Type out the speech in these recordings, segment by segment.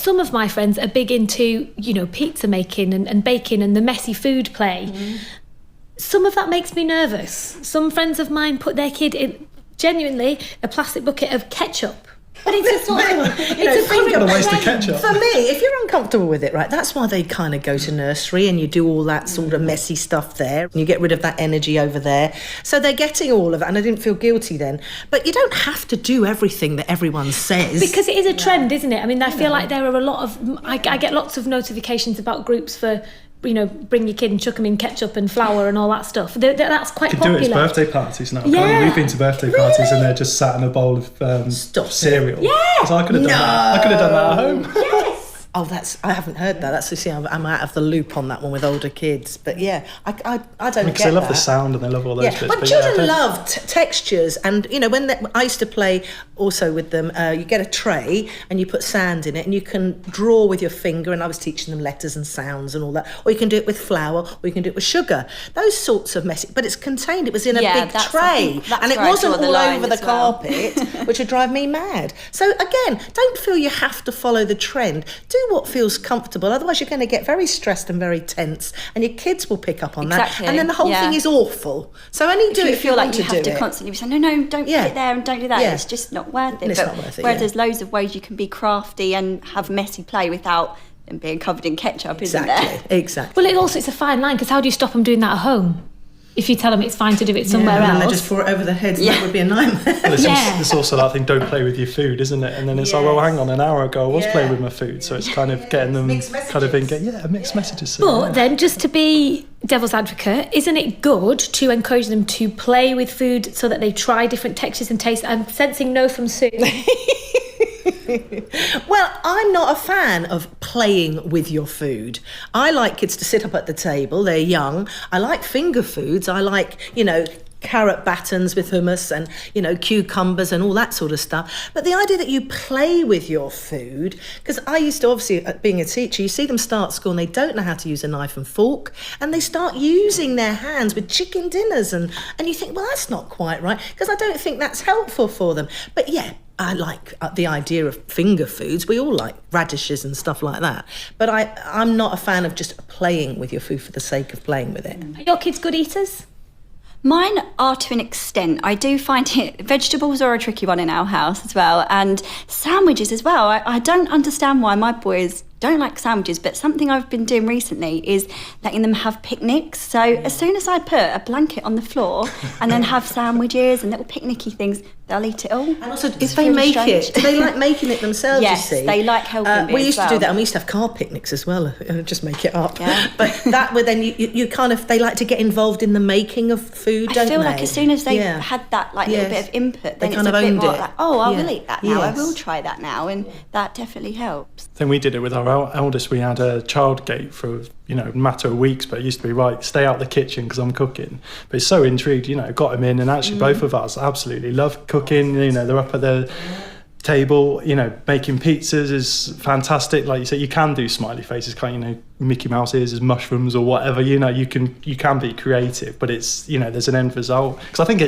some of my friends are big into, pizza making and baking and the messy food play. Some of that makes me nervous. Some friends of mine put their kid in, genuinely, a plastic bucket of ketchup. But it's a sort of, finger waste of ketchup. For me, if you're uncomfortable with it, right, that's why they kind of go to nursery and you do all that sort of messy stuff there and you get rid of that energy over there. So they're getting all of it, and I didn't feel guilty then. But you don't have to do everything that everyone says. Because it is a trend, isn't it? I mean, I feel like there are a lot of... I get lots of notifications about groups for... bring your kid and chuck them in ketchup and flour and all that stuff. That's quite popular. You can do it at birthday parties now. Yeah. We've been to birthday parties and they're just sat in a bowl of cereal. Yeah. So I could have done that. I could have done that at home. Yes. Oh, I haven't heard that. That's, I'm out of the loop on that one with older kids. But yeah, I don't get that. Because they love the sound and they love all those bits. My children love textures, and when I used to play also with them, you get a tray and you put sand in it and you can draw with your finger, and I was teaching them letters and sounds and all that, or you can do it with flour, or you can do it with sugar. Those sorts of messy, but it's contained. It was in a big tray, and it wasn't all over the carpet, which would drive me mad. So again, don't feel you have to follow the trend. Do what feels comfortable, otherwise you're going to get very stressed and very tense, and your kids will pick up on that, and then the whole thing is awful. So only do it if you feel like you have to constantly be saying, no, don't put it there and don't do that. It's just not worth it. Whereas there's loads of ways you can be crafty and have messy play without them being covered in ketchup, isn't there? Exactly. Well, it's a fine line, because how do you stop them doing that at home? If you tell them it's fine to do it somewhere else. And they just pour it over their heads, and that would be a nightmare. Well, it's also that thing, don't play with your food, isn't it? And then it's like, well, hang on, an hour ago I was playing with my food. So it's kind of getting them kind of mixed messages. But then, just to be devil's advocate, isn't it good to encourage them to play with food so that they try different textures and tastes? I'm sensing no from Sue. Well, I'm not a fan of playing with your food. I like kids to sit up at the table. They're young. I like finger foods. I like, carrot battens with hummus and, cucumbers and all that sort of stuff. But the idea that you play with your food, because I used to, obviously, being a teacher, you see them start school and they don't know how to use a knife and fork, and they start using their hands with chicken dinners, and you think, well, that's not quite right, because I don't think that's helpful for them. But yeah, I like the idea of finger foods. We all like radishes and stuff like that. But I'm not a fan of just playing with your food for the sake of playing with it. Are your kids good eaters? Mine are to an extent. I do find vegetables are a tricky one in our house as well, and sandwiches as well. I don't understand why my boys don't like sandwiches, but something I've been doing recently is letting them have picnics. So as soon as I put a blanket on the floor and then have sandwiches and little picnicky things, they'll eat it all. And also, if they make it, do they like making it themselves? Yes, you see? they like helping me. We used to do that, and we used to have car picnics as well. Just make it up. Yeah. But that would then you kind of, they like to get involved in the making of food, don't they? I feel like as soon as they had that little bit of input, then it's a bit more like, I will eat that now. I will try that now, and that definitely helps. I think we did it with our eldest. We had a child gate for a matter of weeks, but it used to be, right, stay out the kitchen because I'm cooking. But he's so intrigued, got him in, and actually both of us absolutely love cooking. They're up at the table, making pizzas is fantastic. Like you say, you can do smiley faces, can't Mickey Mouse ears as mushrooms or whatever. You can be creative, but it's there's an end result. Because I think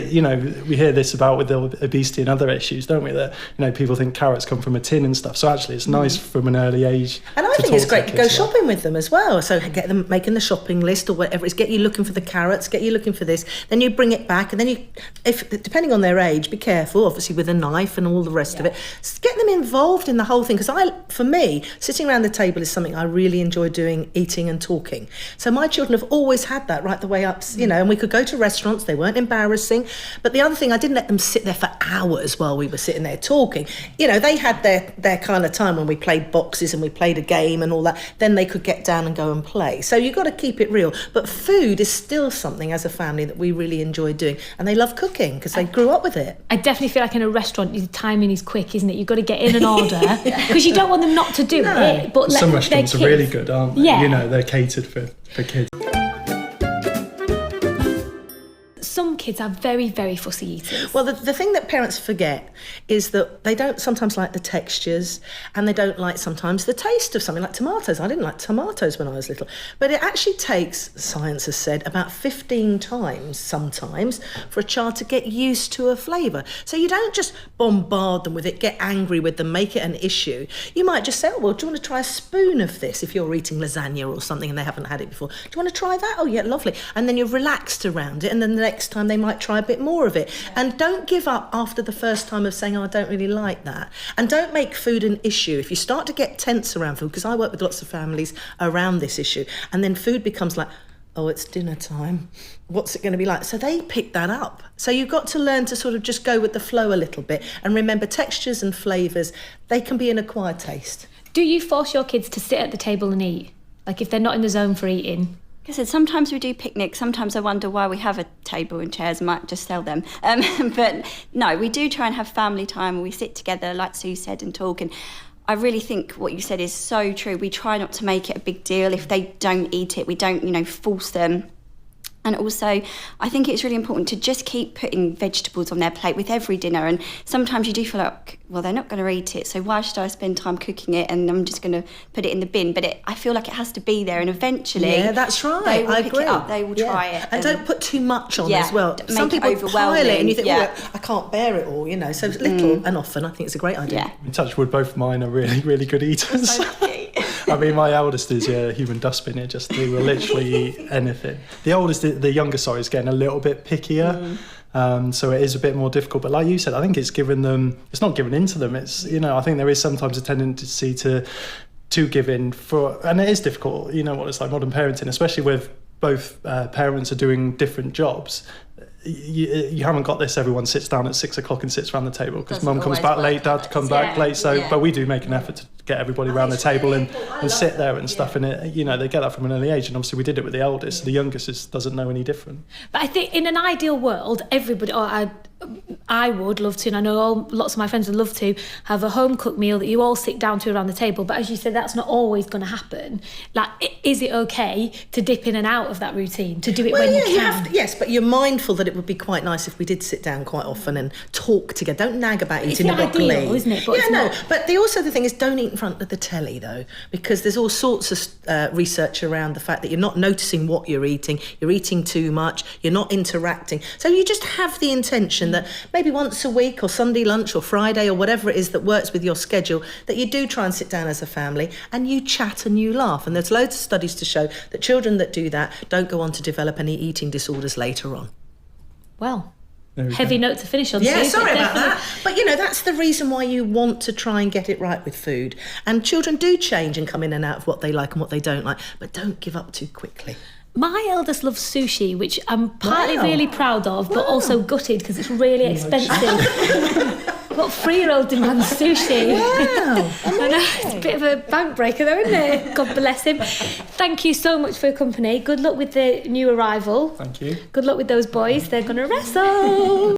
we hear this about with the obesity and other issues, don't we? That people think carrots come from a tin and stuff. So actually, it's nice from an early age. And I think it's great to go shopping with them as well. So get them making the shopping list or whatever. It's get you looking for the carrots, get you looking for this. Then you bring it back, and then if depending on their age, be careful, obviously, with a knife and all the rest of it. Get them involved in the whole thing. Because for me, sitting around the table is something I really enjoy doing. Eating and talking. So my children have always had that right the way up, and we could go to restaurants, they weren't embarrassing. But the other thing, I didn't let them sit there for hours while we were sitting there talking. They had their kind of time when we played boxes and we played a game and all that. Then they could get down and go and play. So you've got to keep it real. But food is still something as a family that we really enjoy doing. And they love cooking because they grew up with it. I definitely feel like in a restaurant, the timing is quick, isn't it? You've got to get in and order because you don't want them not to do it. But some restaurants are really good, aren't they? Yeah. They're catered for kids. Some kids are very, very fussy eaters. Well, the thing that parents forget is that they don't sometimes like the textures, and they don't like sometimes the taste of something like tomatoes. I didn't like tomatoes when I was little. But it actually takes, science has said, about 15 times sometimes for a child to get used to a flavour. So you don't just bombard them with it, get angry with them, make it an issue. You might just say, oh, well, do you want to try a spoon of this if you're eating lasagna or something and they haven't had it before? Do you want to try that? Oh, yeah, lovely. And then you're relaxed around it, and then the next time they might try a bit more of it. And don't give up after the first time of saying, oh, I don't really like that. And don't make food an issue. If you start to get tense around food, because I work with lots of families around this issue, and then food becomes like, oh, it's dinner time. What's it going to be like? So they pick that up. So you've got to learn to sort of just go with the flow a little bit. And remember, textures and flavours, they can be an acquired taste. Do you force your kids to sit at the table and eat? Like if they're not in the zone for eating? Like I said, sometimes we do picnics. Sometimes I wonder why we have a table and chairs. I might just sell them. But no, we do try and have family time where we sit together, like Sue said, and talk. And I really think what you said is so true. We try not to make it a big deal. If they don't eat it, we don't, force them. And also, I think it's really important to just keep putting vegetables on their plate with every dinner. And sometimes you do feel like, well, they're not going to eat it, so why should I spend time cooking it and I'm just going to put it in the bin? But I feel like it has to be there, and eventually... Yeah, that's right. They will I pick agree. it up, they will try it. And don't put too much on Yeah, as well. make Some it people pile it and you think, overwhelming, oh, I can't bear it all, So little and often, I think it's a great idea. Yeah. In touch wood, both mine are really, really good eaters. I mean, my eldest is a human dustbin. They will literally eat anything. The younger, is getting a little bit pickier. So it is a bit more difficult. But like you said, I think it's not given into them. It's, I think there is sometimes a tendency to give in and it is difficult. You know what it's like, modern parenting, especially with both parents are doing different jobs. You haven't got this, everyone sits down at 6 o'clock and sits around the table because mum comes back late, dad comes back late. But we do make an effort to get everybody around the table and sit there and stuff. And they get that from an early age. And obviously we did it with the eldest. The youngest doesn't know any different. But I think in an ideal world, everybody, I would love to, and I know lots of my friends would love to, have a home cooked meal that you all sit down to around the table. But as you said, that's not always going to happen. Like, is it okay to dip in and out of that routine, to do it when you can? Yes, but you're mindful that it would be quite nice if we did sit down quite often and talk together. Don't nag about eating the broccoli. Ideal, isn't it? But But the thing is, don't eat in front of the telly, though, because there's all sorts of research around the fact that you're not noticing what you're eating too much, you're not interacting. So you just have the intention that maybe once a week or Sunday lunch or Friday or whatever it is that works with your schedule, that you do try and sit down as a family and you chat and you laugh. And there's loads of studies to show that children that do that don't go on to develop any eating disorders later on. Well, heavy note to finish on. Yeah, Steve, sorry about that. But that's the reason why you want to try and get it right with food. And children do change and come in and out of what they like and what they don't like, but don't give up too quickly. My eldest loves sushi, which I'm partly really proud of, but also gutted because it's really expensive. What 3-year-old demands sushi? Wow. I know, it's a bit of a bank breaker though, isn't it? God bless him. Thank you so much for your company. Good luck with the new arrival. Thank you. Good luck with those boys. They're going to wrestle.